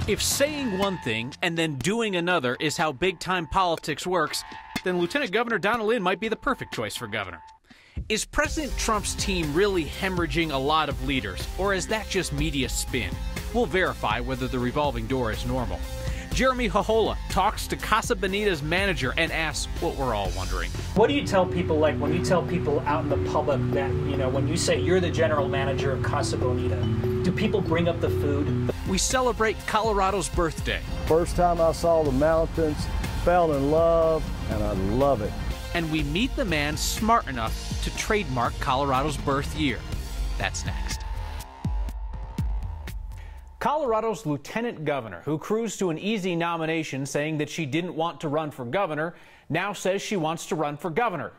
If saying one thing and then doing another is how big-time politics works, then Lieutenant Governor Donna Lynne might be the perfect choice for governor. Is President Trump's team really hemorrhaging a lot of leaders, or is that just media spin? We'll verify whether the revolving door is normal. Jeremy Jojola talks to Casa Bonita's manager and asks what we're all wondering. What do you tell people, like when you tell people out in the public that, you know, when you say you're the general manager of Casa Bonita, do people bring up the food? We celebrate Colorado's birthday. First time I saw the mountains, fell in love, and I love it. And we meet the man smart enough to trademark Colorado's birth year. That's next. Colorado's lieutenant governor, who cruised to an easy nomination saying that she didn't want to run for governor, now says she wants to run for governor.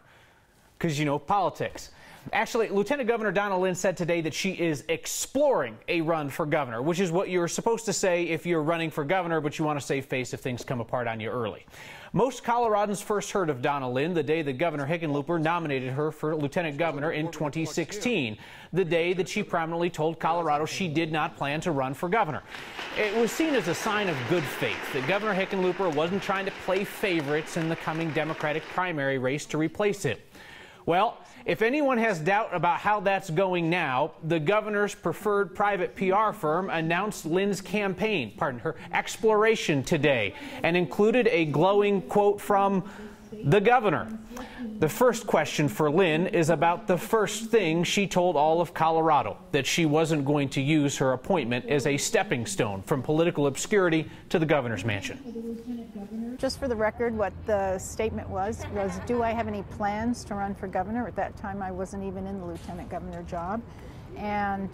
Because, you know, politics. Actually, Lieutenant Governor Donna Lynne said today that she is exploring a run for governor, which is what you're supposed to say if you're running for governor, but you want to save face if things come apart on you early. Most Coloradans first heard of Donna Lynne the day that Governor Hickenlooper nominated her for lieutenant governor in 2016, the day that she prominently told Colorado she did not plan to run for governor. It was seen as a sign of good faith that Governor Hickenlooper wasn't trying to play favorites in the coming Democratic primary race to replace him. Well, if anyone has doubt about how that's going now, the governor's preferred private PR firm announced Lynne's campaign, her exploration today, and included a glowing quote from the governor. The first question for Lynne is about the first thing she told all of Colorado, that she wasn't going to use her appointment as a stepping stone from political obscurity to the governor's mansion. Just for the record, what the statement was, do I have any plans to run for governor? At that time, I wasn't even in the lieutenant governor job. And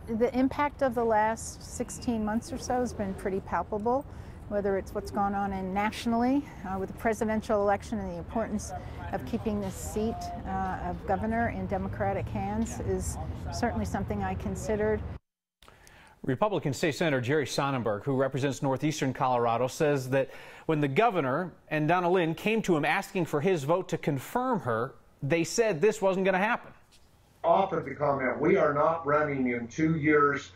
the impact of the last 16 months or so has been pretty palpable, whether it's what's gone on nationally with the presidential election and the importance of keeping this seat of governor in Democratic hands is certainly something I considered. Republican State Senator Jerry Sonnenberg, who represents northeastern Colorado, says that when the governor and Donna Lynne came to him asking for his vote to confirm her, they said this wasn't going to happen. Offered the comment, we are not running in 2 years.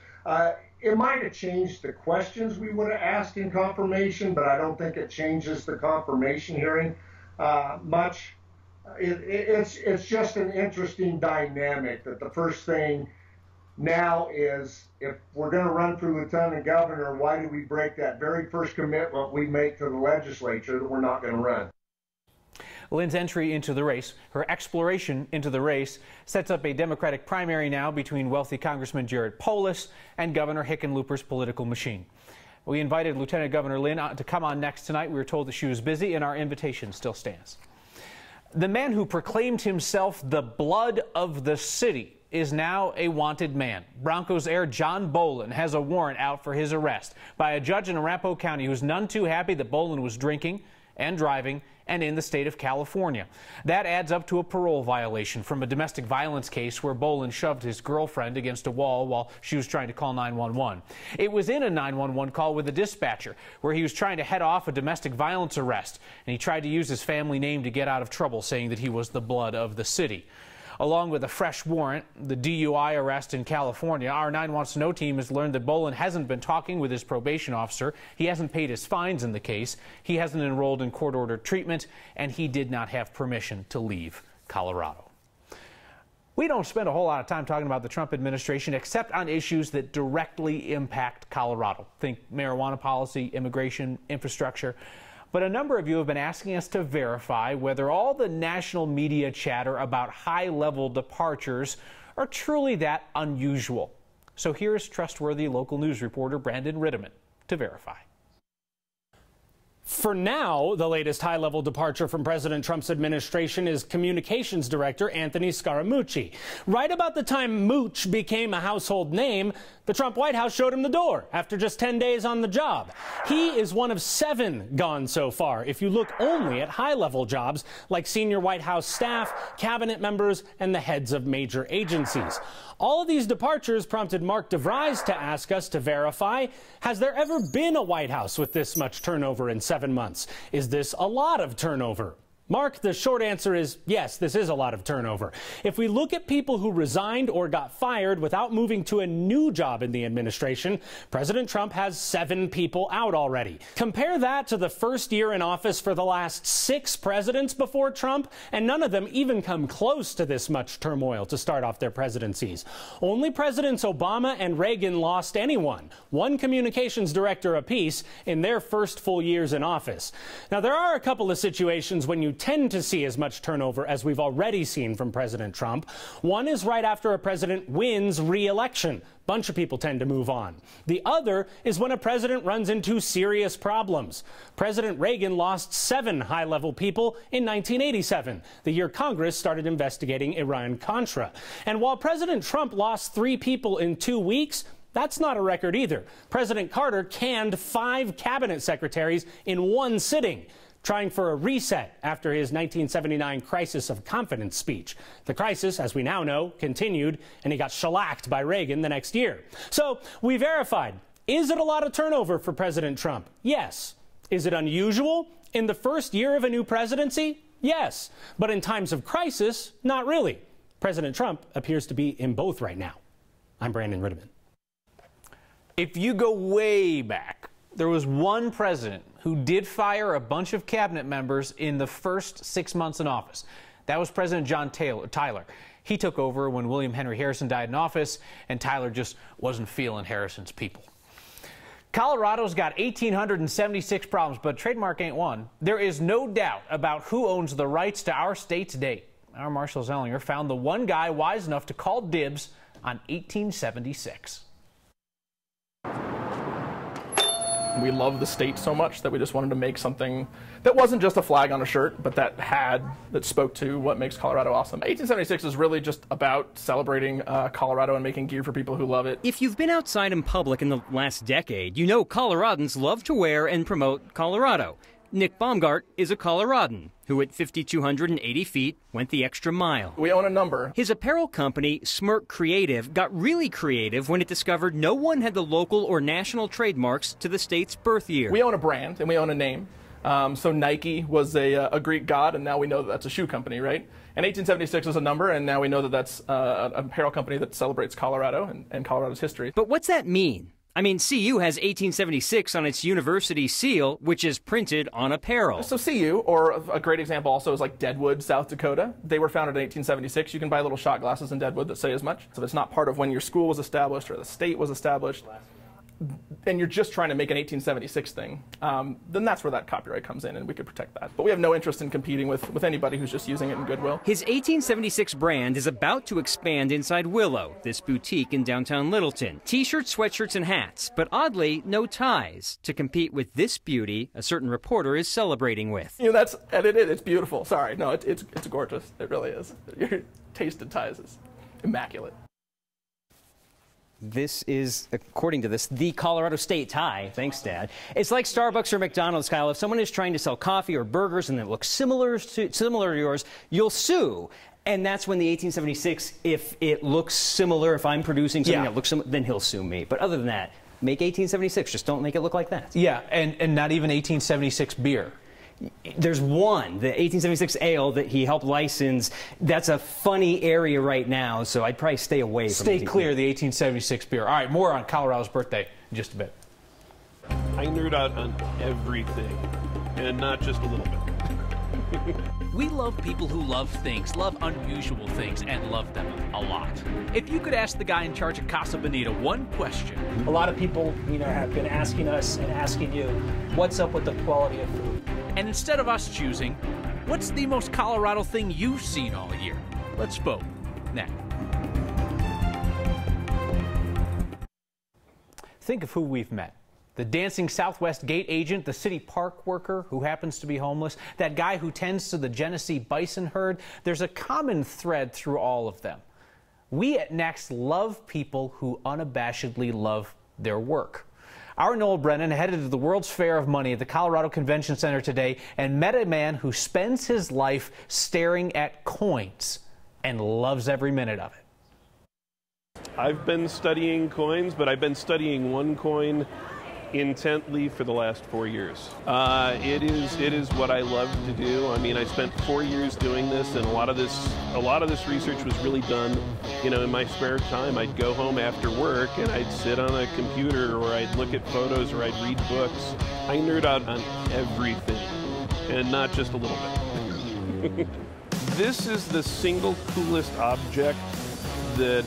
It might have changed the questions we would have asked in confirmation, but I don't think it changes the confirmation hearing much. It's just an interesting dynamic that the first thing now is, if we're going to run for lieutenant governor, why do we break that very first commitment we make to the legislature that we're not going to run? Lynne's entry into the race, her exploration into the race, sets up a Democratic primary now between wealthy Congressman Jared Polis and Governor Hickenlooper's political machine. We invited Lieutenant Governor Lynne to come on next tonight. We were told that she was busy, and our invitation still stands. The man who proclaimed himself the blood of the city is now a wanted man. Broncos heir John Bolin has a warrant out for his arrest by a judge in Arapahoe County who's none too happy that Bolin was drinking and driving and in the state of California. That adds up to a parole violation from a domestic violence case where Bolin shoved his girlfriend against a wall while she was trying to call 911. It was in a 911 call with a dispatcher where he was trying to head off a domestic violence arrest, and he tried to use his family name to get out of trouble, saying that he was the blood of the city. Along with a fresh warrant, the DUI arrest in California, our 9 Wants to Know team has learned that Bolin hasn't been talking with his probation officer, he hasn't paid his fines in the case, he hasn't enrolled in court-ordered treatment, and he did not have permission to leave Colorado. We don't spend a whole lot of time talking about the Trump administration except on issues that directly impact Colorado. Think marijuana policy, immigration, infrastructure. But a number of you have been asking us to verify whether all the national media chatter about high-level departures are truly that unusual. So here's trustworthy local news reporter Brandon Rittiman to verify. For now, the latest high-level departure from President Trump's administration is Communications Director Anthony Scaramucci. Right about the time Mooch became a household name, the Trump White House showed him the door after just 10 days on the job. He is one of 7 gone so far, if you look only at high-level jobs like senior White House staff, cabinet members, and the heads of major agencies. All of these departures prompted Mark DeVries to ask us to verify, has there ever been a White House with this much turnover in 7 months? Is this a lot of turnover? Mark, the short answer is yes, this is a lot of turnover. If we look at people who resigned or got fired without moving to a new job in the administration, President Trump has 7 people out already. Compare that to the first year in office for the last 6 presidents before Trump, and none of them even come close to this much turmoil to start off their presidencies. Only Presidents Obama and Reagan lost anyone, 1 communications director apiece, in their first full years in office. Now, there are a couple of situations when you tend to see as much turnover as we've already seen from President Trump. One is right after a president wins re-election. Bunch of people tend to move on. The other is when a president runs into serious problems. President Reagan lost 7 high-level people in 1987, the year Congress started investigating Iran-Contra. And while President Trump lost 3 people in 2 weeks, that's not a record either. President Carter canned 5 cabinet secretaries in 1 sitting, trying for a reset after his 1979 crisis of confidence speech. The crisis, as we now know, continued, and he got shellacked by Reagan the next year. So we verified. Is it a lot of turnover for President Trump? Yes. Is it unusual in the first year of a new presidency? Yes. But in times of crisis, not really. President Trump appears to be in both right now. I'm Brandon Ritteman. If you go way back, there was one president who did fire a bunch of cabinet members in the first 6 months in office. That was President John Tyler. He took over when William Henry Harrison died in office, and Tyler just wasn't feeling Harrison's people. Colorado's got 1,876 problems, but trademark ain't one. There is no doubt about who owns the rights to our state's date. Our Marshall Zellinger found the one guy wise enough to call dibs on 1876. We love the state so much that we just wanted to make something that wasn't just a flag on a shirt, but that spoke to what makes Colorado awesome. 1876 is really just about celebrating Colorado and making gear for people who love it. If you've been outside in public in the last decade, you know Coloradans love to wear and promote Colorado. Nick Baumgart is a Coloradan who at 5,280 feet went the extra mile. We own a number. His apparel company, Smirk Creative, got really creative when it discovered no one had the local or national trademarks to the state's birth year. We own a brand and we own a name. So Nike was a Greek god, and now we know that that's a shoe company, right? And 1876 was a number, and now we know that that's an apparel company that celebrates Colorado and Colorado's history. But what's that mean? I mean, CU has 1876 on its university seal, which is printed on apparel. So CU, or a great example also is like Deadwood, South Dakota. They were founded in 1876. You can buy little shot glasses in Deadwood that say as much. So it's not part of when your school was established or the state was established, and you're just trying to make an 1876 thing, then that's where that copyright comes in, and we could protect that. But we have no interest in competing with anybody who's just using it in goodwill. His 1876 brand is about to expand inside Willow, this boutique in downtown Littleton. T-shirts, sweatshirts, and hats, but oddly, no ties to compete with this beauty a certain reporter is celebrating with. You know, that's edited. It's beautiful. Sorry. No, it's gorgeous. It really is. Your taste in ties is immaculate. This is, according to this, the Colorado State tie. Thanks, Dad. It's like Starbucks or McDonald's, Kyle. If someone is trying to sell coffee or burgers and it looks similar to yours, you'll sue. And that's when the 1876, if it looks similar, if I'm producing something that looks similar, then he'll sue me. But other than that, make 1876. Just don't make it look like that. Yeah, and not even 1876 beer. There's one, the 1876 ale that he helped license. That's a funny area right now, so I'd probably stay away from it. Stay clear of the 1876 beer. All right, more on Colorado's birthday in just a bit. I nerd out on everything, and not just a little bit. We love people who love things, love unusual things, and love them a lot. If you could ask the guy in charge of Casa Bonita one question. A lot of people, have been asking us and asking you, what's up with the quality of food? And instead of us choosing, what's the most Colorado thing you've seen all year? Let's vote now. Think of who we've met. The dancing Southwest Gate agent, the city park worker who happens to be homeless, that guy who tends to the Genesee bison herd. There's a common thread through all of them. We at Next love people who unabashedly love their work. Our Noel Brennan headed to the World's Fair of Money at the Colorado Convention Center today and met a man who spends his life staring at coins and loves every minute of it. I've been studying coins, but I've been studying one coin intently for the last 4 years. It is what I love to do. I mean, I spent 4 years doing this, and a lot of this research was really done, you know, in my spare time. I'd go home after work and I'd sit on a computer, or I'd look at photos, or I'd read books. I nerd out on everything, and not just a little bit. This is the single coolest object that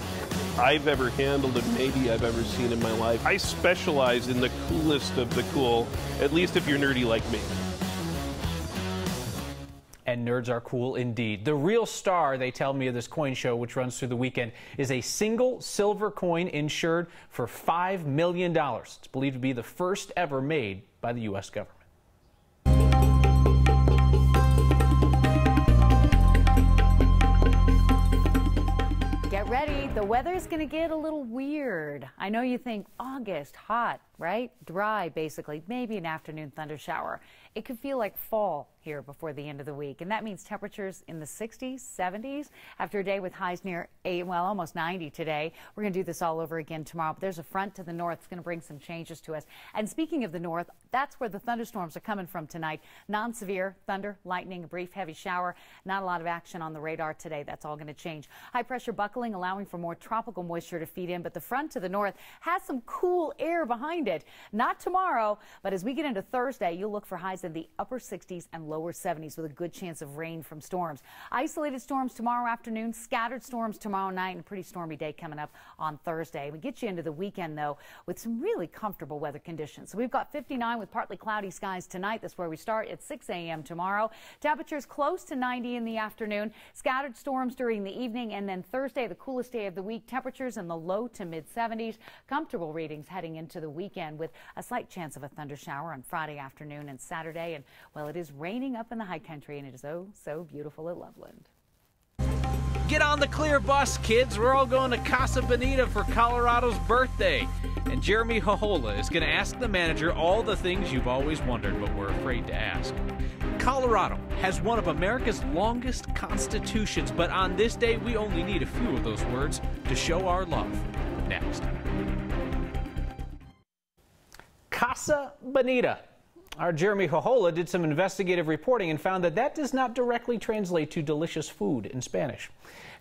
I've ever handled and maybe I've ever seen in my life. I specialize in the coolest of the cool, at least if you're nerdy like me. And nerds are cool indeed. The real star, they tell me, of this coin show, which runs through the weekend, is a single silver coin insured for $5 million. It's believed to be the first ever made by the U.S. government. Get ready, the weather's going to get a little weird. I know you think August, hot, right? Dry, basically, maybe an afternoon thunder shower. It could feel like fall here before the end of the week, and that means temperatures in the 60s, 70s after a day with highs near almost 90 today. We're going to do this all over again tomorrow, but there's a front to the north that's going to bring some changes to us. And speaking of the north, that's where the thunderstorms are coming from tonight. Non-severe thunder, lightning, a brief heavy shower. Not a lot of action on the radar today. That's all going to change. High pressure buckling, allowing for more tropical moisture to feed in, but the front to the north has some cool air behind it. Not tomorrow, but as we get into Thursday, you'll look for highs in the upper 60s and lower 70s with a good chance of rain from storms. Isolated storms tomorrow afternoon, scattered storms tomorrow night, and a pretty stormy day coming up on Thursday. We get you into the weekend, though, with some really comfortable weather conditions. So we've got 59 with partly cloudy skies tonight. That's where we start at 6 a.m. tomorrow. Temperatures close to 90 in the afternoon. Scattered storms during the evening, and then Thursday, the coolest day of the week. Temperatures in the low to mid 70s. Comfortable readings heading into the weekend with a slight chance of a thunder shower on Friday afternoon and Saturday. And, well, it is raining up in the high country, and it is oh so beautiful at Loveland. Get on the clear bus, kids. We're all going to Casa Bonita for Colorado's birthday. And Jeremy Jojola is going to ask the manager all the things you've always wondered but were afraid to ask. Colorado has one of America's longest constitutions, but on this day, we only need a few of those words to show our love. Next. Casa Bonita. Our Jeremy Jojola did some investigative reporting and found that that does not directly translate to delicious food in Spanish.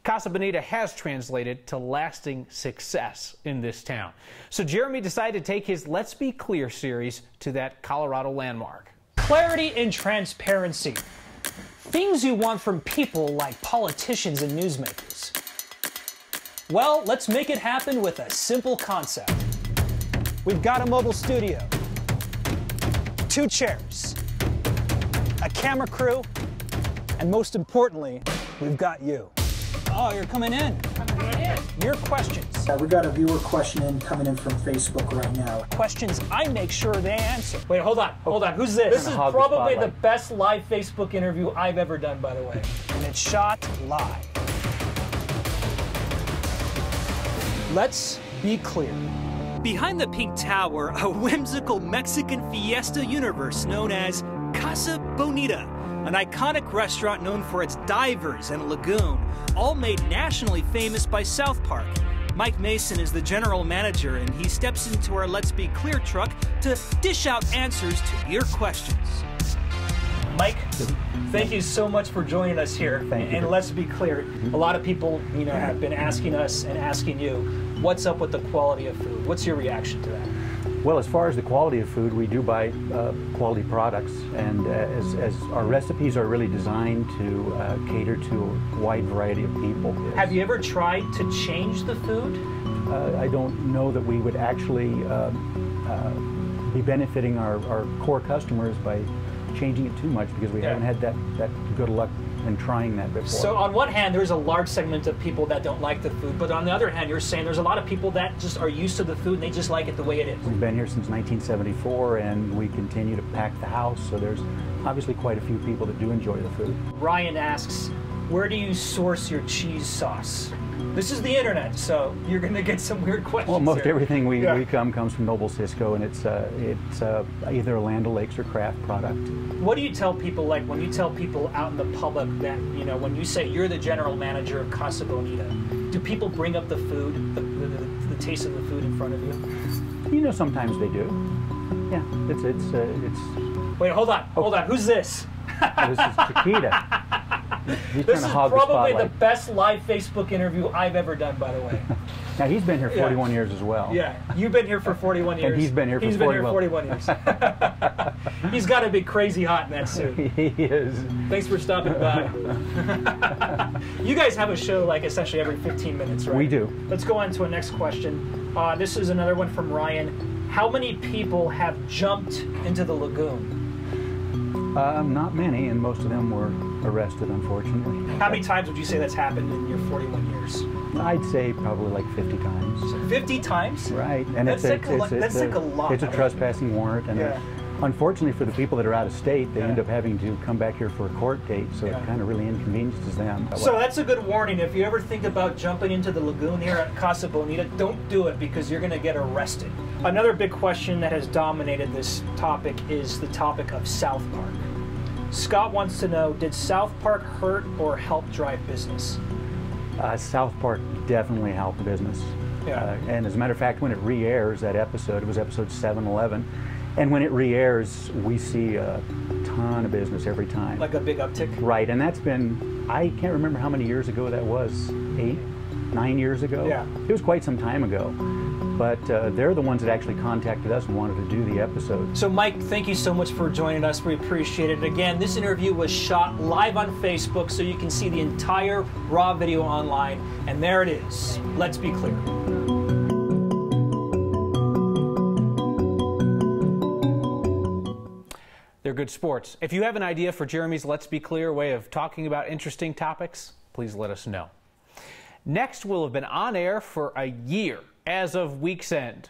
Casa Bonita has translated to lasting success in this town. So Jeremy decided to take his Let's Be Clear series to that Colorado landmark. Clarity and transparency. Things you want from people like politicians and newsmakers. Well, let's make it happen with a simple concept. We've got a mobile studio, 2 chairs, a camera crew, and most importantly, we've got you. Oh, you're coming in. Your questions. We've got a viewer question coming in from Facebook right now. Questions I make sure they answer. Wait, hold on. Who's this? This is probably the best live Facebook interview I've ever done, by the way. And it's shot live. Let's be clear. Behind the Pink Tower, a whimsical Mexican fiesta universe known as Casa Bonita, an iconic restaurant known for its divers and lagoon, all made nationally famous by South Park. Mike Mason is the general manager, and he steps into our Let's Be Clear truck to dish out answers to your questions. Mike, thank you so much for joining us here. And let's be clear, a lot of people, have been asking us and asking you, what's up with the quality of food? What's your reaction to that? Well, as far as the quality of food, we do buy quality products, and as our recipes are really designed to cater to a wide variety of people. Have you ever tried to change the food? I don't know that we would actually be benefiting our core customers by changing it too much, because we haven't had that good luck in trying that before. So on one hand, there's a large segment of people that don't like the food, but on the other hand, you're saying there's a lot of people that just are used to the food and they just like it the way it is. We've been here since 1974, and we continue to pack the house, so there's obviously quite a few people that do enjoy the food. Ryan asks, where do you source your cheese sauce? This is the internet, so you're going to get some weird questions. Well, most here. everything we comes from Noble Cisco, and it's either a Land O'Lakes or Kraft product. What do you tell people, like when you tell people out in the public that, when you say you're the general manager of Casa Bonita, do people bring up the food, the taste of the food in front of you? Sometimes they do. Yeah, it's. Wait, hold on. Who's this? This is Chiquita. This is probably the best live Facebook interview I've ever done, by the way. Now, he's been here 41 years as well. Yeah, you've been here for 41 years. And he's been here for 41 years. He's got to be crazy hot in that suit. He is. Thanks for stopping by. You guys have a show like essentially every 15 minutes, right? We do. Let's go on to a next question. This is another one from Ryan. How many people have jumped into the lagoon? Not many, and most of them were arrested, unfortunately. How many times would you say that's happened in your 41 years? I'd say probably like 50 times. So 50 times? Right, and that's like a lot. It's a trespassing warrant, and unfortunately for the people that are out of state, they end up having to come back here for a court date, so it kind of really inconveniences them. So that's a good warning. If you ever think about jumping into the lagoon here at Casa Bonita, don't do it because you're going to get arrested. Another big question that has dominated this topic is the topic of South Park. Scott wants to know, did South Park hurt or help drive business? South Park definitely helped business. Yeah. And as a matter of fact, when it re-airs, that episode, it was episode 711, and when it re-airs, we see a ton of business every time. Like a big uptick? Right, and that's been, I can't remember how many years ago that was, 8, 9 years ago? Yeah. It was quite some time ago. But they're the ones that actually contacted us and wanted to do the episode. So Mike, thank you so much for joining us. We appreciate it. Again, this interview was shot live on Facebook, so you can see the entire raw video online. And there it is. Let's be clear. They're good sports. If you have an idea for Jeremy's Let's Be Clear way of talking about interesting topics, please let us know. Next, we'll have been on air for a year as of week's end.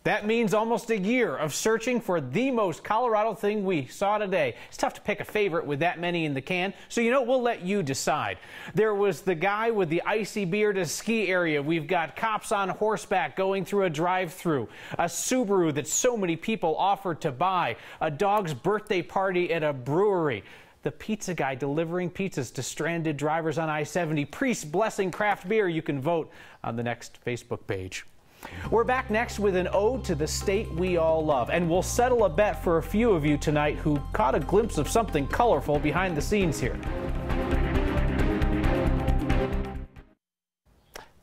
That means almost a year of searching for the most Colorado thing we saw today. It's tough to pick a favorite with that many in the can, so we'll let you decide. There was the guy with the icy beard at a ski area. We've got cops on horseback going through a drive-thru, a Subaru that so many people offered to buy, a dog's birthday party at a brewery, the pizza guy delivering pizzas to stranded drivers on I-70, priests blessing craft beer. You can vote on the next Facebook page. We're back next with an ode to the state we all love, and we'll settle a bet for a few of you tonight who caught a glimpse of something colorful behind the scenes here.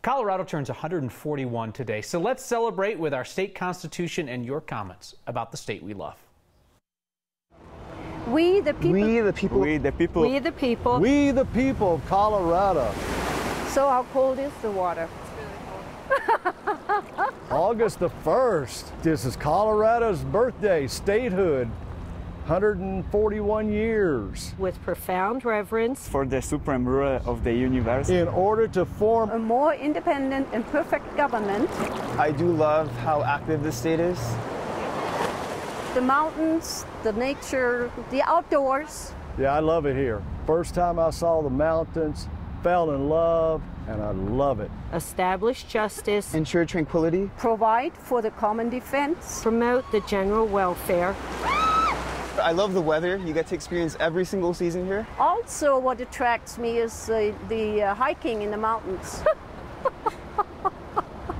Colorado turns 141 today, so let's celebrate with our state constitution and your comments about the state we love. We the people. We the people. We the people. We the people. We the people of Colorado. So how cold is the water? August the 1st. This is Colorado's birthday, statehood. 141 years. With profound reverence for the supreme ruler of the universe. In order to form a more independent and perfect government. I do love how active the state is. The mountains, the nature, the outdoors. Yeah, I love it here. First time I saw the mountains, fell in love, and I love it. Establish justice. Ensure tranquility. Provide for the common defense. Promote the general welfare. I love the weather. You get to experience every single season here. Also, what attracts me is the hiking in the mountains.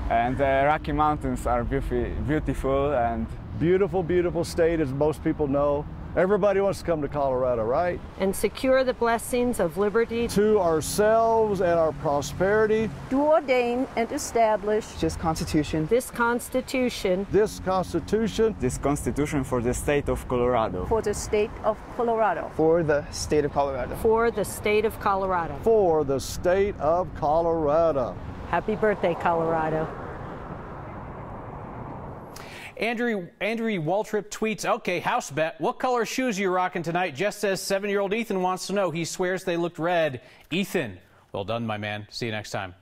And the Rocky Mountains are beautiful and beautiful, beautiful state, as most people know. Everybody wants to come to Colorado, right? And secure the blessings of liberty to ourselves and our prosperity. Do ordain and establish this Constitution. This Constitution. This Constitution. This Constitution for the state of Colorado. For the state of Colorado. For the state of Colorado. For the state of Colorado. For the state of Colorado. Happy birthday, Colorado. Andrew Waltrip tweets, okay, house bet. What color shoes are you rocking tonight? Jess says 7-year-old Ethan wants to know. He swears they looked red. Ethan, well done, my man. See you next time.